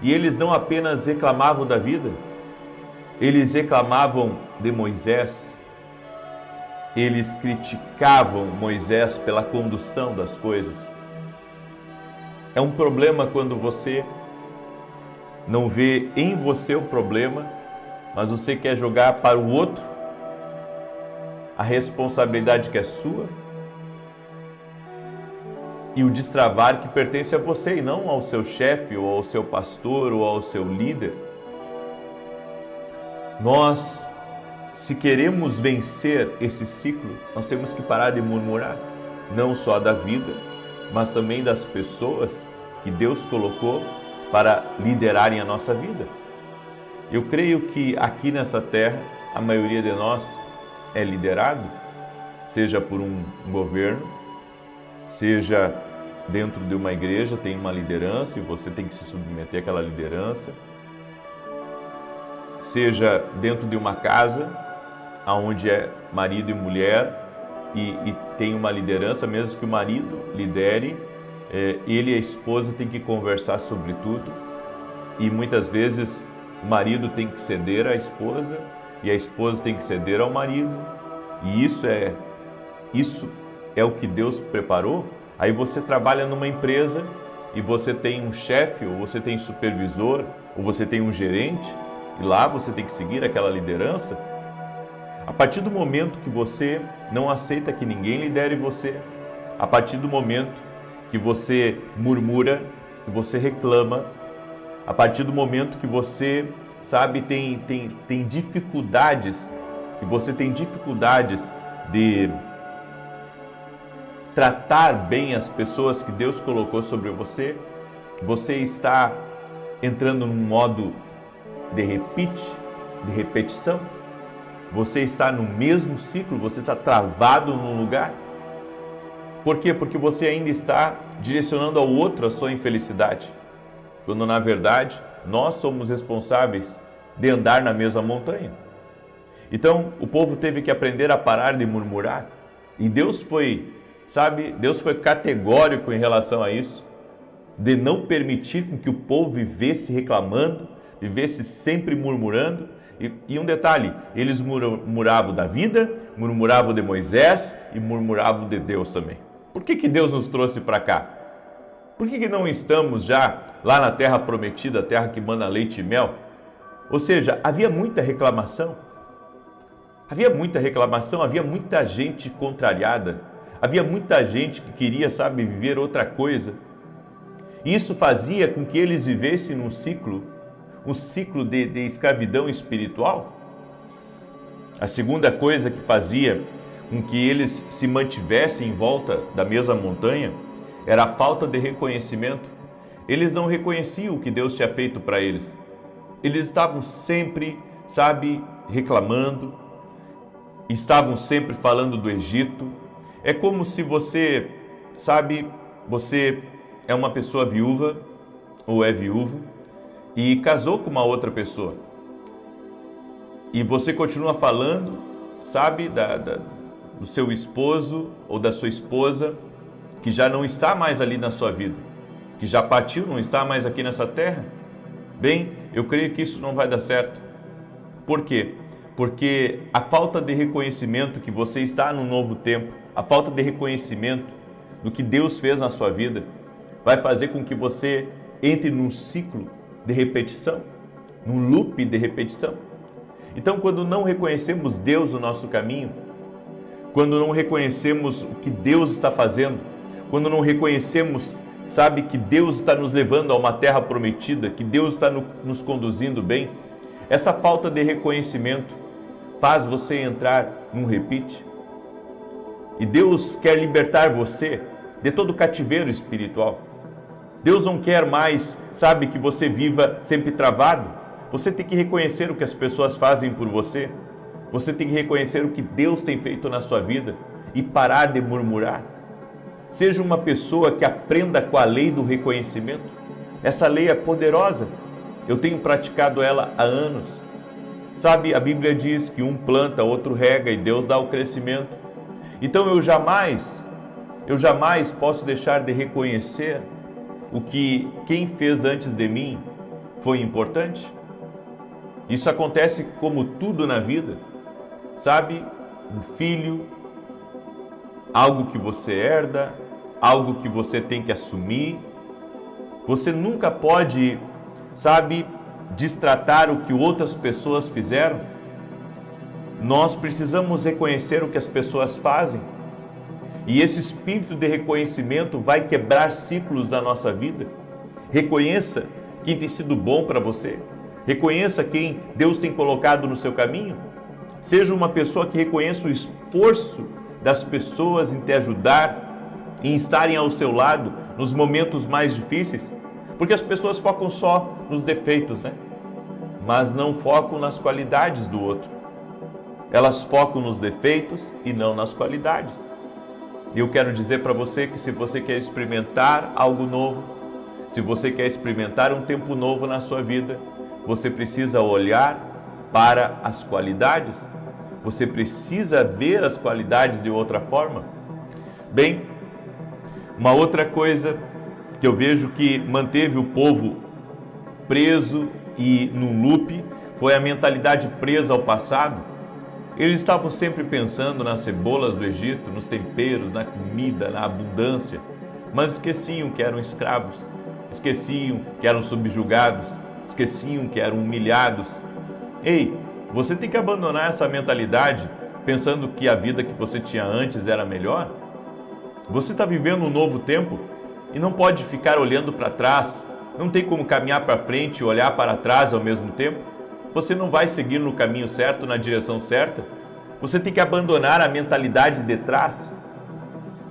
E eles não apenas reclamavam da vida, eles reclamavam de Moisés. Eles criticavam Moisés pela condução das coisas. É um problema quando você não vê em você o problema, mas você quer jogar para o outro a responsabilidade que é sua e o destravar que pertence a você e não ao seu chefe, ou ao seu pastor, ou ao seu líder. Nós, se queremos vencer esse ciclo, nós temos que parar de murmurar, não só da vida, mas também das pessoas que Deus colocou para liderarem a nossa vida. Eu creio que aqui nessa terra, a maioria de nós é liderado, seja por um governo, seja dentro de uma igreja, tem uma liderança e você tem que se submeter àquela liderança, seja dentro de uma casa, onde é marido e mulher e tem uma liderança, mesmo que o marido lidere, ele e a esposa têm que conversar sobre tudo e muitas vezes o marido tem que ceder à esposa e a esposa tem que ceder ao marido, e isso é o que Deus preparou. Aí você trabalha numa empresa e você tem um chefe, ou você tem supervisor, ou você tem um gerente, e lá você tem que seguir aquela liderança. A partir do momento que você não aceita que ninguém lidere você, a partir do momento que você murmura, que você reclama, a partir do momento que você, tem dificuldades, que você tem dificuldades de tratar bem as pessoas que Deus colocou sobre você, você está entrando num modo de repetição, você está no mesmo ciclo, você está travado num lugar. Por quê? Porque você ainda está direcionando ao outro a sua infelicidade, quando na verdade nós somos responsáveis de andar na mesma montanha. Então, o povo teve que aprender a parar de murmurar. E Deus foi, Deus foi categórico em relação a isso, de não permitir com que o povo vivesse reclamando, vivesse sempre murmurando. E um detalhe, eles murmuravam da vida, murmuravam de Moisés e murmuravam de Deus também. Por que Deus nos trouxe para cá? Por que não estamos já lá na terra prometida, a terra que manda leite e mel? Ou seja, havia muita reclamação. Havia muita gente contrariada. Havia muita gente que queria, viver outra coisa. E isso fazia com que eles vivessem num ciclo, um ciclo de escravidão espiritual. A segunda coisa que fazia com que eles se mantivessem em volta da mesma montanha era a falta de reconhecimento. Eles não reconheciam o que Deus tinha feito para eles. Eles estavam sempre, reclamando, estavam sempre falando do Egito. É como se você, você é uma pessoa viúva ou é viúvo e casou com uma outra pessoa. E você continua falando, do seu esposo ou da sua esposa que já não está mais ali na sua vida, que já partiu, não está mais aqui nessa terra. Bem, eu creio que isso não vai dar certo. Por quê? Porque a falta de reconhecimento que você está no novo tempo, a falta de reconhecimento do que Deus fez na sua vida, vai fazer com que você entre num ciclo de repetição, num loop de repetição. Então, quando não reconhecemos Deus no nosso caminho, quando não reconhecemos o que Deus está fazendo, quando não reconhecemos, que Deus está nos levando a uma terra prometida, que Deus está nos conduzindo bem, essa falta de reconhecimento faz você entrar num repeat. E Deus quer libertar você de todo cativeiro espiritual. Deus não quer mais, que você viva sempre travado. Você tem que reconhecer o que as pessoas fazem por você. Você tem que reconhecer o que Deus tem feito na sua vida e parar de murmurar. Seja uma pessoa que aprenda com a lei do reconhecimento. Essa lei é poderosa. Eu tenho praticado ela há anos. A Bíblia diz que um planta, outro rega e Deus dá o crescimento. Então eu jamais posso deixar de reconhecer o que quem fez antes de mim foi importante. Isso acontece como tudo na vida. Um filho, algo que você herda, algo que você tem que assumir. Você nunca pode, destratar o que outras pessoas fizeram. Nós precisamos reconhecer o que as pessoas fazem. E esse espírito de reconhecimento vai quebrar ciclos na nossa vida. Reconheça quem tem sido bom para você. Reconheça quem Deus tem colocado no seu caminho. Seja uma pessoa que reconheça o esforço das pessoas em te ajudar, em estarem ao seu lado nos momentos mais difíceis. Porque as pessoas focam só nos defeitos, mas não focam nas qualidades do outro. Elas focam nos defeitos e não nas qualidades. E eu quero dizer para você que se você quer experimentar algo novo, se você quer experimentar um tempo novo na sua vida, você precisa olhar para as qualidades. Você precisa ver as qualidades de outra forma. Bem, uma outra coisa que eu vejo que manteve o povo preso e num loop foi a mentalidade presa ao passado. Eles estavam sempre pensando nas cebolas do Egito, nos temperos, na comida, na abundância, mas esqueciam que eram escravos, esqueciam que eram subjugados, esqueciam que eram humilhados. Ei, você tem que abandonar essa mentalidade pensando que a vida que você tinha antes era melhor. Você está vivendo um novo tempo e não pode ficar olhando para trás. Não tem como caminhar para frente e olhar para trás ao mesmo tempo. Você não vai seguir no caminho certo, na direção certa. Você tem que abandonar a mentalidade de trás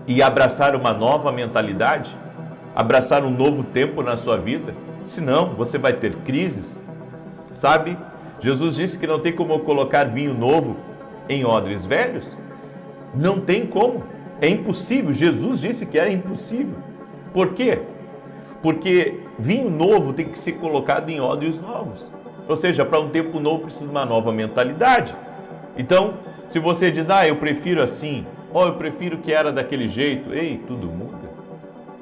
e abraçar uma nova mentalidade, abraçar um novo tempo na sua vida. Senão, você vai ter crises. Jesus disse que não tem como colocar vinho novo em odres velhos. Não tem como. É impossível. Jesus disse que era impossível. Por quê? Porque vinho novo tem que ser colocado em odres novos. Ou seja, para um tempo novo precisa de uma nova mentalidade. Então, se você diz, eu prefiro assim, ou eu prefiro que era daquele jeito, ei, tudo muda.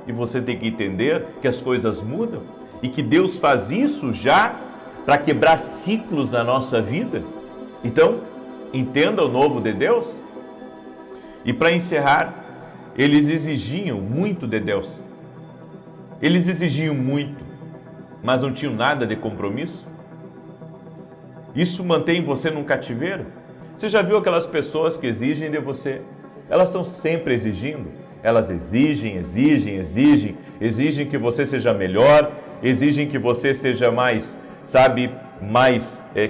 E você tem que entender que as coisas mudam e que Deus faz isso já para quebrar ciclos na nossa vida. Então, entenda o novo de Deus. E para encerrar, eles exigiam muito de Deus. Eles exigiam muito, mas não tinham nada de compromisso. Isso mantém você num cativeiro. Você já viu aquelas pessoas que exigem de você? Elas estão sempre exigindo. Elas exigem que você seja melhor, exigem que você seja mais,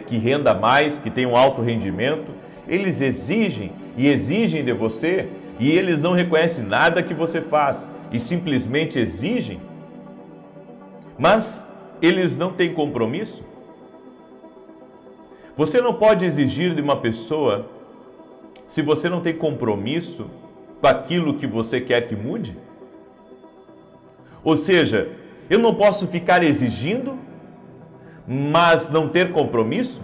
que renda mais, que tenha um alto rendimento. Eles exigem de você e eles não reconhecem nada que você faz e simplesmente exigem. Mas eles não têm compromisso. Você não pode exigir de uma pessoa se você não tem compromisso com aquilo que você quer que mude. Ou seja, eu não posso ficar exigindo, mas não ter compromisso?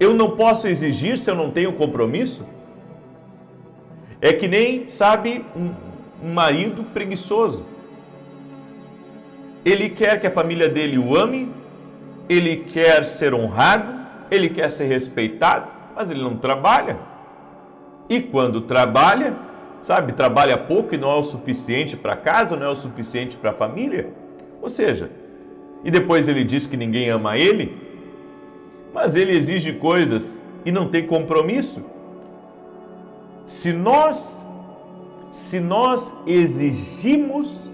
Eu não posso exigir se eu não tenho compromisso? É que nem, um marido preguiçoso. Ele quer que a família dele o ame, ele quer ser honrado, ele quer ser respeitado, mas ele não trabalha. E quando trabalha, trabalha pouco e não é o suficiente para casa, não é o suficiente para a família. Ou seja, e depois ele diz que ninguém ama ele, mas ele exige coisas e não tem compromisso. Se nós exigimos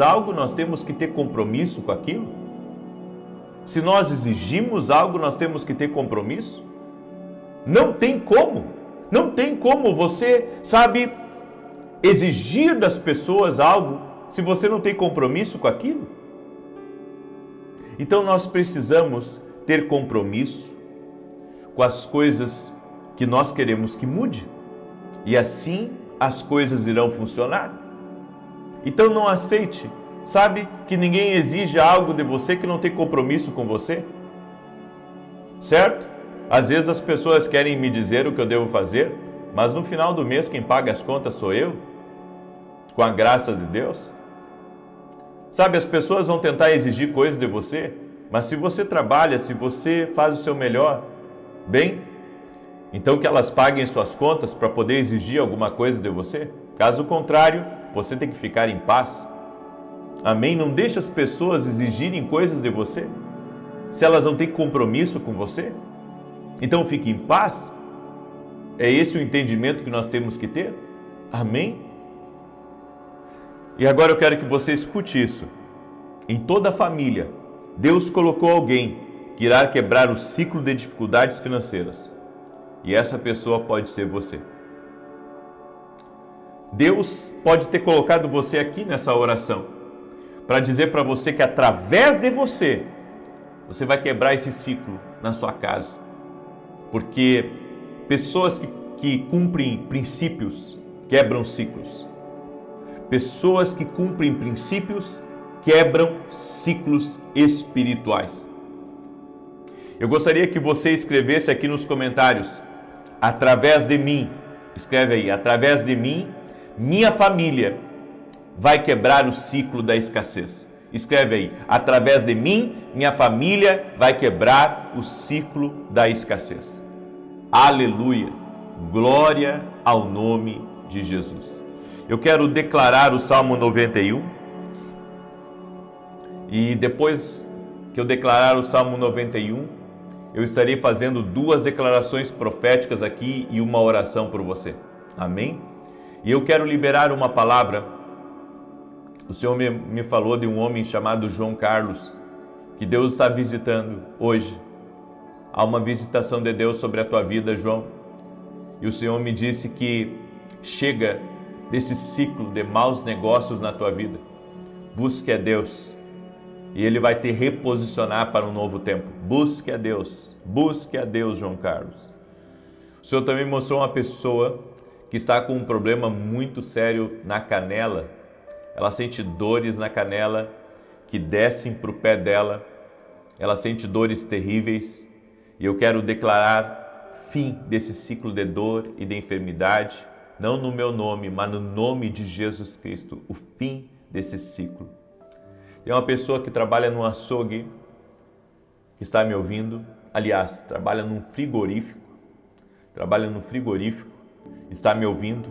algo, nós temos que ter compromisso com aquilo. Se nós exigimos algo, nós temos que ter compromisso. Não tem como você, exigir das pessoas algo se você não tem compromisso com aquilo. Então nós precisamos ter compromisso com as coisas que nós queremos que mude. E assim as coisas irão funcionar. Então não aceite, que ninguém exige algo de você que não tem compromisso com você. Certo? Às vezes as pessoas querem me dizer o que eu devo fazer, mas no final do mês quem paga as contas sou eu, com a graça de Deus. As pessoas vão tentar exigir coisas de você, mas se você trabalha, se você faz o seu melhor, então que elas paguem suas contas para poder exigir alguma coisa de você. Caso contrário, você tem que ficar em paz. Amém? Não deixe as pessoas exigirem coisas de você, se elas não têm compromisso com você. Então fique em paz. É esse o entendimento que nós temos que ter? Amém? E agora eu quero que você escute isso. Em toda a família, Deus colocou alguém que irá quebrar o ciclo de dificuldades financeiras. E essa pessoa pode ser você. Deus pode ter colocado você aqui nessa oração para dizer para você que através de você vai quebrar esse ciclo na sua casa. Porque pessoas que cumprem princípios quebram ciclos. Pessoas que cumprem princípios quebram ciclos espirituais. Eu gostaria que você escrevesse aqui nos comentários, através de mim, escreve aí, através de mim, minha família vai quebrar o ciclo da escassez. Escreve aí, através de mim, minha família vai quebrar o ciclo da escassez. Aleluia! Glória ao nome de Jesus. Eu quero declarar o Salmo 91 e depois que eu declarar o Salmo 91, eu estarei fazendo 2 declarações proféticas aqui e uma oração por você. Amém? E eu quero liberar uma palavra. O Senhor me falou de um homem chamado João Carlos, que Deus está visitando hoje. Há uma visitação de Deus sobre a tua vida, João. E o Senhor me disse que chega desse ciclo de maus negócios na tua vida. Busque a Deus e Ele vai te reposicionar para um novo tempo. Busque a Deus, João Carlos. O Senhor também mostrou uma pessoa que está com um problema muito sério na canela. Ela sente dores na canela que descem para o pé dela. Ela sente dores terríveis. E eu quero declarar fim desse ciclo de dor e de enfermidade, não no meu nome, mas no nome de Jesus Cristo, o fim desse ciclo. Tem uma pessoa que trabalha num açougue, que está me ouvindo, aliás, trabalha num frigorífico, está me ouvindo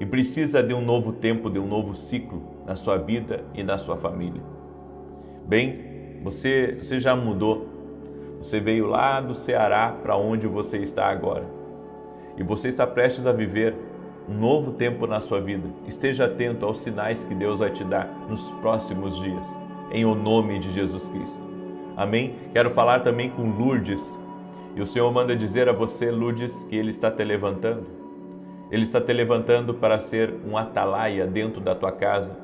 e precisa de um novo tempo, de um novo ciclo na sua vida e na sua família. Bem, você já mudou, você veio lá do Ceará para onde você está agora e você está prestes a viver um novo tempo na sua vida. Esteja atento aos sinais que Deus vai te dar nos próximos dias, em o nome de Jesus Cristo. Amém? Quero falar também com Lourdes. E o Senhor manda dizer a você, Lourdes, que Ele está te levantando. Ele está te levantando para ser um atalaia dentro da tua casa,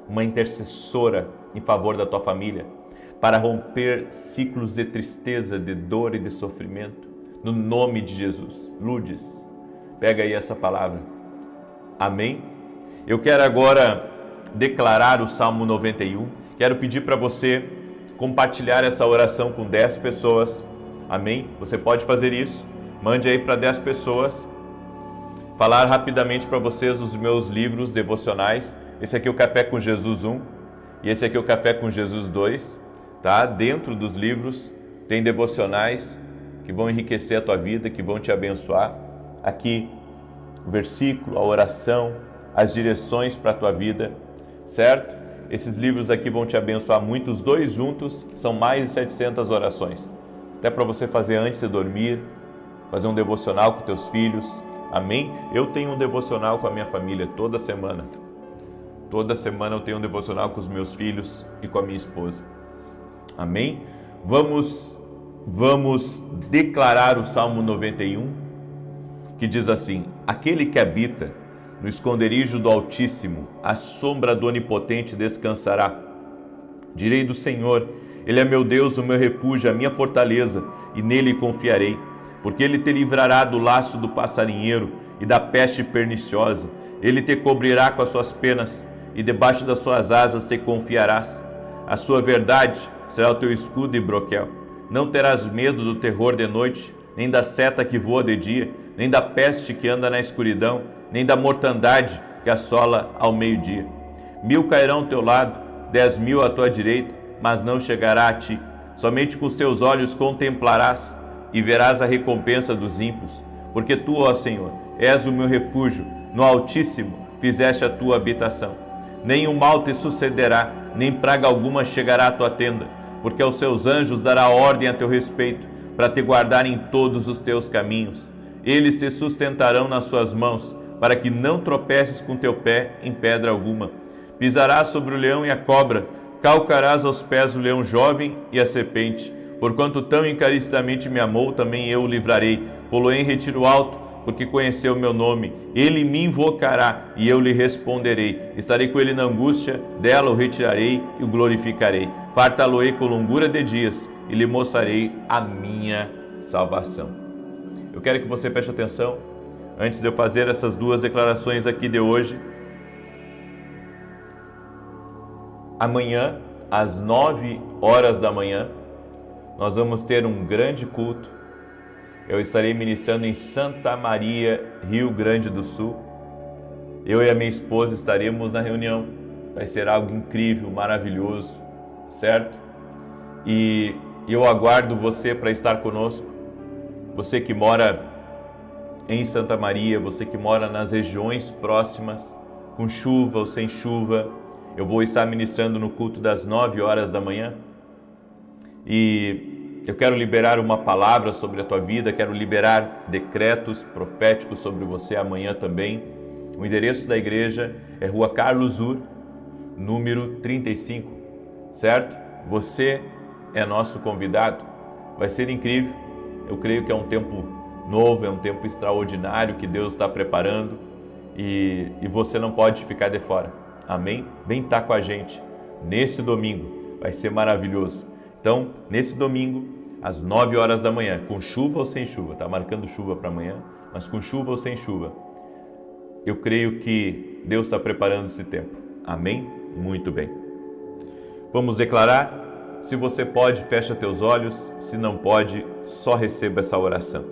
uma intercessora em favor da tua família, para romper ciclos de tristeza, de dor e de sofrimento, no nome de Jesus. Lourdes, pega aí essa palavra. Amém? Eu quero agora declarar o Salmo 91. Quero pedir para você compartilhar essa oração com 10 pessoas. Amém? Você pode fazer isso. Mande aí para 10 pessoas. Falar rapidamente para vocês os meus livros devocionais. Esse aqui é o Café com Jesus 1 e esse aqui é o Café com Jesus 2. Tá? Dentro dos livros tem devocionais que vão enriquecer a tua vida, que vão te abençoar. Aqui o versículo, a oração, as direções para a tua vida, certo? Esses livros aqui vão te abençoar muito. Os dois juntos são mais de 700 orações. Até para você fazer antes de dormir, fazer um devocional com teus filhos. Amém? Eu tenho um devocional com a minha família toda semana. Toda semana eu tenho um devocional com os meus filhos e com a minha esposa. Amém? Vamos declarar o Salmo 91, que diz assim: aquele que habita no esconderijo do Altíssimo, à sombra do Onipotente descansará. Direi do Senhor, Ele é meu Deus, o meu refúgio, a minha fortaleza, e nele confiarei. Porque Ele te livrará do laço do passarinheiro e da peste perniciosa. Ele te cobrirá com as suas penas, e debaixo das suas asas te confiarás. A sua verdade será o teu escudo e broquel. Não terás medo do terror de noite, nem da seta que voa de dia, nem da peste que anda na escuridão, nem da mortandade que assola ao meio-dia. 1000 cairão ao teu lado, 10.000 à tua direita, mas não chegará a ti. Somente com os teus olhos contemplarás e verás a recompensa dos ímpios. Porque tu, ó Senhor, és o meu refúgio, no Altíssimo fizeste a tua habitação. Nenhum mal te sucederá, nem praga alguma chegará à tua tenda, porque aos seus anjos dará ordem a teu respeito, para te guardar em todos os teus caminhos. Eles te sustentarão nas suas mãos, para que não tropeces com teu pé em pedra alguma. Pisarás sobre o leão e a cobra, calcarás aos pés o leão jovem e a serpente. Porquanto tão encarecidamente me amou, também eu o livrarei. Pô-lo-ei em retiro alto, porque conheceu o meu nome. Ele me invocará e eu lhe responderei. Estarei com ele na angústia, dela o retirarei e o glorificarei. Fartá-lo-ei com longura de dias e lhe mostrarei a minha salvação. Eu quero que você preste atenção, antes de eu fazer essas duas declarações aqui de hoje. Amanhã, às 9 horas da manhã, nós vamos ter um grande culto. Eu estarei ministrando em Santa Maria, Rio Grande do Sul. Eu e a minha esposa estaremos na reunião. Vai ser algo incrível, maravilhoso, certo? E eu aguardo você para estar conosco. Você que mora em Santa Maria, você que mora nas regiões próximas, com chuva ou sem chuva, eu vou estar ministrando no culto das 9 horas da manhã. E eu quero liberar uma palavra sobre a tua vida, quero liberar decretos proféticos sobre você amanhã também. O endereço da igreja é Rua Carlos Ur, número 35, certo? Você é nosso convidado, vai ser incrível. Eu creio que é um tempo novo, é um tempo extraordinário que Deus está preparando e você não pode ficar de fora, amém? Vem estar com a gente nesse domingo, vai ser maravilhoso. Então, nesse domingo, às 9 horas da manhã, com chuva ou sem chuva, está marcando chuva para amanhã, mas com chuva ou sem chuva, eu creio que Deus está preparando esse tempo, amém? Muito bem. Vamos declarar Se você pode, fecha teus olhos. Se não pode, só receba essa oração.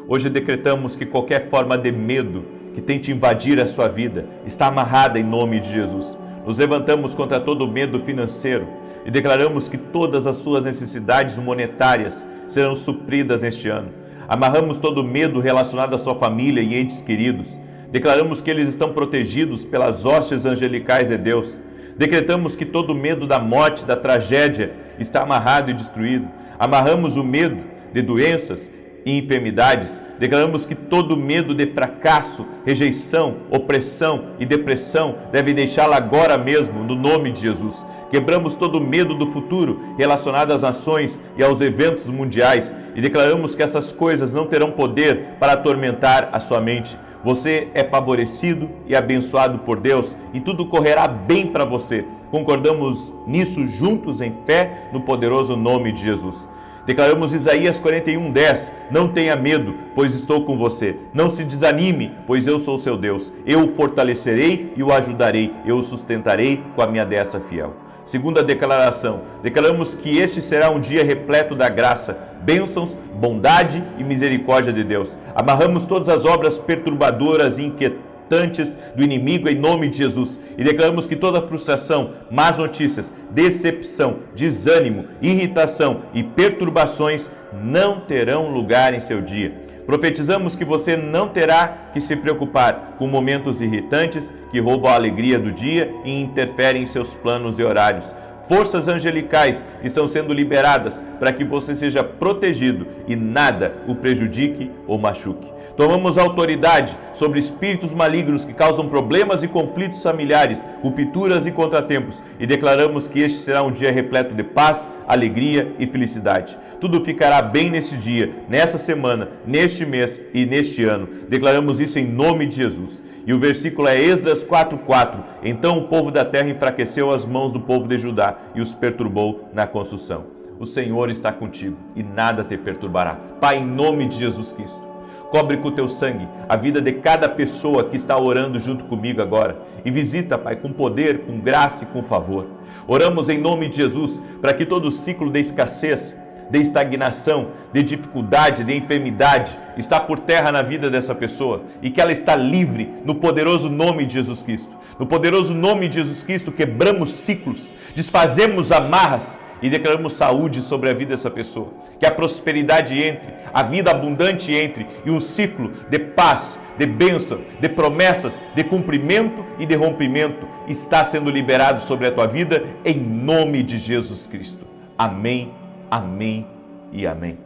Hoje decretamos que qualquer forma de medo que tente invadir a sua vida está amarrada em nome de Jesus. Nos levantamos contra todo medo financeiro e declaramos que todas as suas necessidades monetárias serão supridas neste ano. Amarramos todo medo relacionado à sua família e entes queridos. Declaramos que eles estão protegidos pelas hostes angelicais de Deus. Decretamos que todo medo da morte, da tragédia, está amarrado e destruído. Amarramos o medo de doenças e enfermidades. Declaramos que todo medo de fracasso, rejeição, opressão e depressão deve deixá-la agora mesmo, no nome de Jesus. Quebramos todo medo do futuro relacionado às nações e aos eventos mundiais e declaramos que essas coisas não terão poder para atormentar a sua mente. Você é favorecido e abençoado por Deus e tudo correrá bem para você. Concordamos nisso juntos em fé, no poderoso nome de Jesus. Declaramos Isaías 41:10, não tenha medo, pois estou com você. Não se desanime, pois eu sou seu Deus. Eu o fortalecerei e o ajudarei. Eu o sustentarei com a minha destra fiel. Segunda declaração, declaramos que este será um dia repleto da graça, bênçãos, bondade e misericórdia de Deus. Amarramos todas as obras perturbadoras e inquietantes do inimigo em nome de Jesus e declaramos que toda frustração, más notícias, decepção, desânimo, irritação e perturbações não terão lugar em seu dia. Profetizamos que você não terá que se preocupar com momentos irritantes que roubam a alegria do dia e interferem em seus planos e horários. Forças angelicais estão sendo liberadas para que você seja protegido e nada o prejudique ou machuque. Tomamos autoridade sobre espíritos malignos que causam problemas e conflitos familiares, rupturas e contratempos e declaramos que este será um dia repleto de paz, alegria e felicidade. Tudo ficará bem neste dia, nessa semana, neste mês e neste ano. Declaramos isso em nome de Jesus. E o versículo é Esdras 4:4. Então o povo da terra enfraqueceu as mãos do povo de Judá e os perturbou na construção. O Senhor está contigo e nada te perturbará. Pai, em nome de Jesus Cristo, cobre com o teu sangue a vida de cada pessoa que está orando junto comigo agora. E visita, Pai, com poder, com graça e com favor. Oramos em nome de Jesus para que todo ciclo de escassez, de estagnação, de dificuldade, de enfermidade está por terra na vida dessa pessoa e que ela está livre no poderoso nome de Jesus Cristo. No poderoso nome de Jesus Cristo quebramos ciclos, desfazemos amarras e declaramos saúde sobre a vida dessa pessoa. Que a prosperidade entre, a vida abundante entre e um ciclo de paz, de bênção, de promessas, de cumprimento e de rompimento está sendo liberado sobre a tua vida em nome de Jesus Cristo. Amém, amém e amém.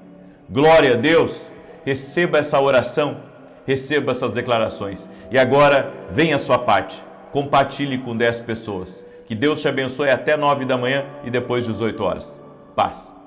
Glória a Deus, receba essa oração, receba essas declarações. E agora vem a sua parte, compartilhe com 10 pessoas. Que Deus te abençoe até 9 da manhã e depois 18 horas. Paz.